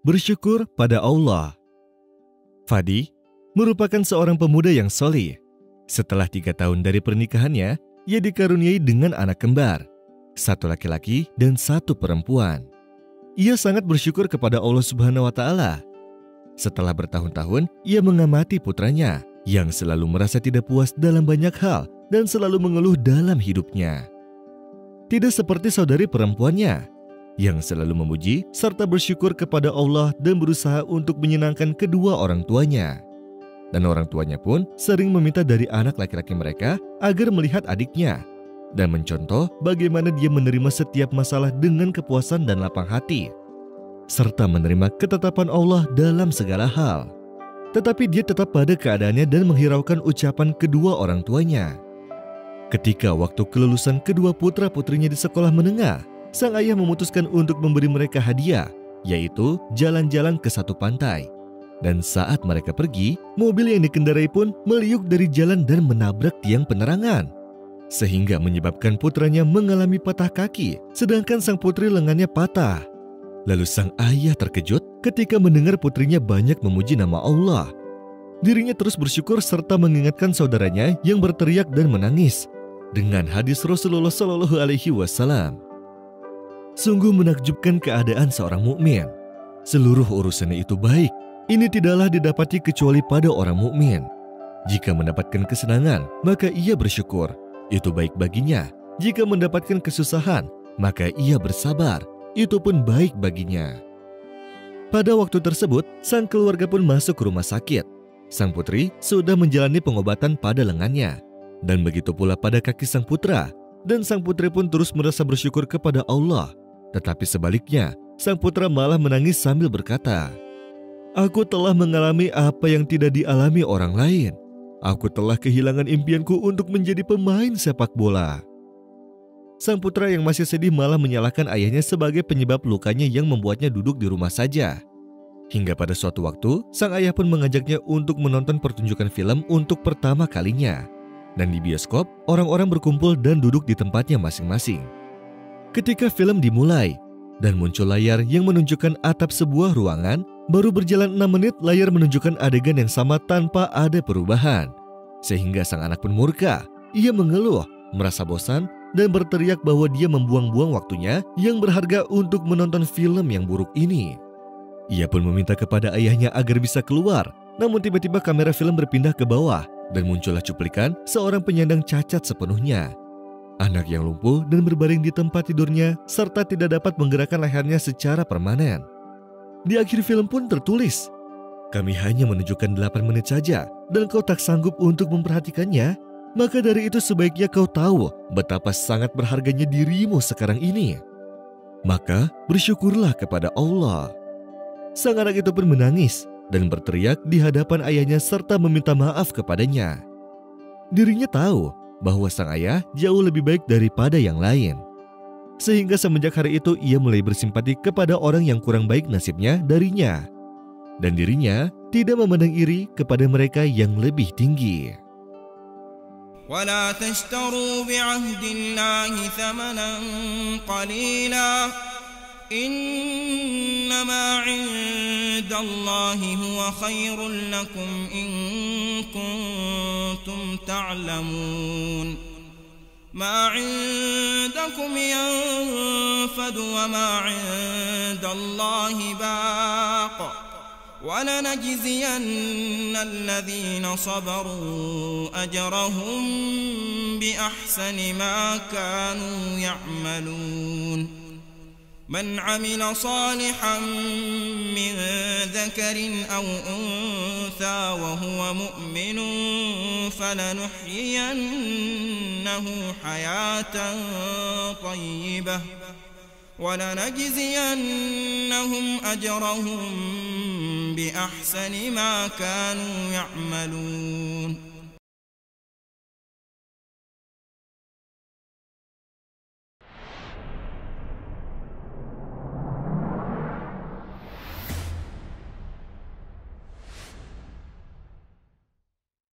Bersyukur pada Allah. Fadi merupakan seorang pemuda yang soleh. Setelah 3 tahun dari pernikahannya, ia dikaruniai dengan anak kembar, 1 laki-laki dan 1 perempuan. Ia sangat bersyukur kepada Allah Subhanahu wa Ta'ala. Setelah bertahun-tahun, ia mengamati putranya yang selalu merasa tidak puas dalam banyak hal dan selalu mengeluh dalam hidupnya. Tidak seperti saudari perempuannya yang selalu memuji serta bersyukur kepada Allah dan berusaha untuk menyenangkan kedua orang tuanya. Dan orang tuanya pun sering meminta dari anak laki-laki mereka agar melihat adiknya dan mencontoh bagaimana dia menerima setiap masalah dengan kepuasan dan lapang hati, serta menerima ketetapan Allah dalam segala hal. Tetapi dia tetap pada keadaannya dan menghiraukan ucapan kedua orang tuanya. Ketika waktu kelulusan kedua putra-putrinya di sekolah menengah, sang ayah memutuskan untuk memberi mereka hadiah, yaitu jalan-jalan ke satu pantai. Dan saat mereka pergi, mobil yang dikendarai pun meliuk dari jalan dan menabrak tiang penerangan, sehingga menyebabkan putranya mengalami patah kaki, sedangkan sang putri lengannya patah. Lalu sang ayah terkejut ketika mendengar putrinya banyak memuji nama Allah. Dirinya terus bersyukur serta mengingatkan saudaranya yang berteriak dan menangis dengan hadis Rasulullah SAW. Sungguh menakjubkan keadaan seorang mukmin. Seluruh urusannya itu baik. Ini tidaklah didapati kecuali pada orang mukmin. Jika mendapatkan kesenangan, maka ia bersyukur. Itu baik baginya. Jika mendapatkan kesusahan, maka ia bersabar. Itu pun baik baginya. Pada waktu tersebut, sang keluarga pun masuk ke rumah sakit. Sang putri sudah menjalani pengobatan pada lengannya. Dan begitu pula pada kaki sang putra. Dan sang putri pun terus merasa bersyukur kepada Allah. Tetapi sebaliknya, sang putra malah menangis sambil berkata, "Aku telah mengalami apa yang tidak dialami orang lain. Aku telah kehilangan impianku untuk menjadi pemain sepak bola." Sang putra yang masih sedih malah menyalahkan ayahnya sebagai penyebab lukanya yang membuatnya duduk di rumah saja. Hingga pada suatu waktu, sang ayah pun mengajaknya untuk menonton pertunjukan film untuk pertama kalinya. Dan di bioskop, orang-orang berkumpul dan duduk di tempatnya masing-masing. Ketika film dimulai dan muncul layar yang menunjukkan atap sebuah ruangan, baru berjalan 6 menit layar menunjukkan adegan yang sama tanpa ada perubahan. Sehingga sang anak pun murka. Ia mengeluh, merasa bosan, dan berteriak bahwa dia membuang-buang waktunya yang berharga untuk menonton film yang buruk ini. Ia pun meminta kepada ayahnya agar bisa keluar, namun tiba-tiba kamera film berpindah ke bawah dan muncullah cuplikan seorang penyandang cacat sepenuhnya. Anak yang lumpuh dan berbaring di tempat tidurnya serta tidak dapat menggerakkan lehernya secara permanen. Di akhir film pun tertulis, "Kami hanya menunjukkan 8 menit saja dan kau tak sanggup untuk memperhatikannya. Maka dari itu sebaiknya kau tahu betapa sangat berharganya dirimu sekarang ini. Maka bersyukurlah kepada Allah." Sang anak itu pun menangis dan berteriak di hadapan ayahnya serta meminta maaf kepadanya. Dirinya tahu bahwa sang ayah jauh lebih baik daripada yang lain. Sehingga semenjak hari itu ia mulai bersimpati kepada orang yang kurang baik nasibnya darinya. Dan dirinya tidak memandang iri kepada mereka yang lebih tinggi. وَلَا تَشْتَرُوا بِعَهْدِ اللَّهِ ثَمَنًا قَلِيلًا إِنَّمَا عِندَ اللَّهِ هُوَ خَيْرٌ لَكُمْ إِن كُنتُمْ تَعْلَمُونَ مَا عِندَكُمْ يَنفَدُ وَمَا عِندَ اللَّهِ بَاقٍ وَلَنَجْزِيَنَّ الَّذِينَ صَبَرُوا أَجْرَهُمْ بِأَحْسَنِ مَا كَانُوا يَعْمَلُونَ مَنْ عَمِلَ صَالِحًا مِّن ذَكَرٍ أَوْ أُنثَىٰ وَهُوَ مُؤْمِنٌ فَلَنُحْيِيَنَّهُ حَيَاةً طَيِّبَةً وَلَنَجْزِيَنَّهُمْ أَجْرَهُمْ بِأَحْسَنِ مَا كَانُوا يَعْمَلُونَ